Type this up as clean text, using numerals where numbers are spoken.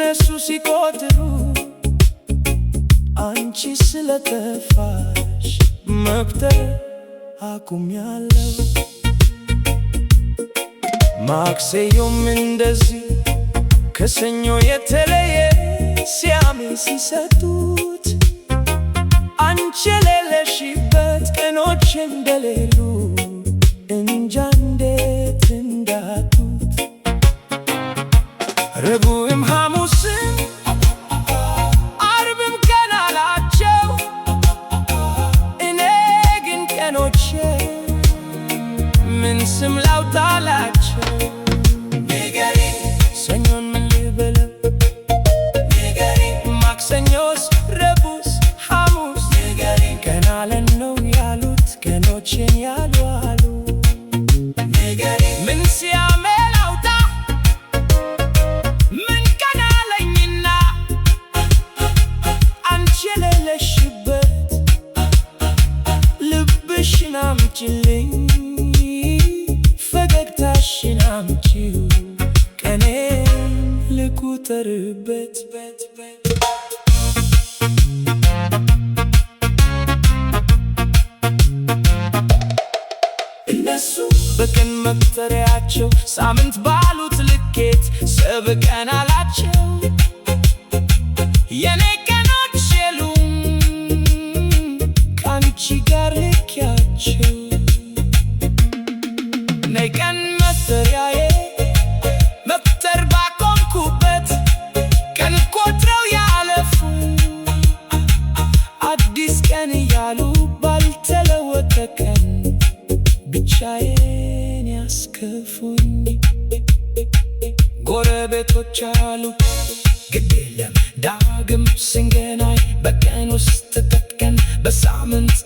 እነሱ ሲቆጥሩ አንቺ ስለጠፋሽ መቁጠር አቁሜያለሁ። ማክሰኞም እንደዚህ ከሰኞ የተለየ ሲያሜን ሲሰጡት አንቺ የሌለሽበት ቀኖች እንደሌሉ እንጃ እንዴት እንዳጡት። ረቡዕም ሐሙስም ዓርብም ቀን አላቸው፣ እኔ ግን ቀኖቼ ምን ስም ላውጣላቸው? ንገሪኝ ሰኞን ምን ልበለው? ንገሪኝ ማክሰኞስ ረቡዕስ ሐሙስ? ንገሪኝ ቀን አለን ነው ያሉት ቀኖቼን ያሉ አሉ። ንገሪኝ ምን ስያሜ ላውጣ? ምን ቀን አለኝና አንቺ የሌለሽበት ልብሽን አምጪልኝ ፈገግታሽን አምጪው ቀኔን ልቁጠርበት። እነሱ በቀን መቁጠሪያቸው ሳምንት ባሉት ልኬት ሰብ ቀን አላቸው፣ የኔ ቀኖች የሉም ከአንቺ ጋር ልኬያቸው። ነይ ቀን መቁጠሪያዬ መቁጠር ባቆምኩበት ቀን ቆጥረው ያለፉ አዲስ ቀን እያሉ ባልተለወጠ ቀን ብቻዬን ያስከፉኝ። ጎረቤቶች አሉ ግድ የለም ዳግም ስንገናኝ በቀን ውስጥ ተጠቅቀን በሳምንት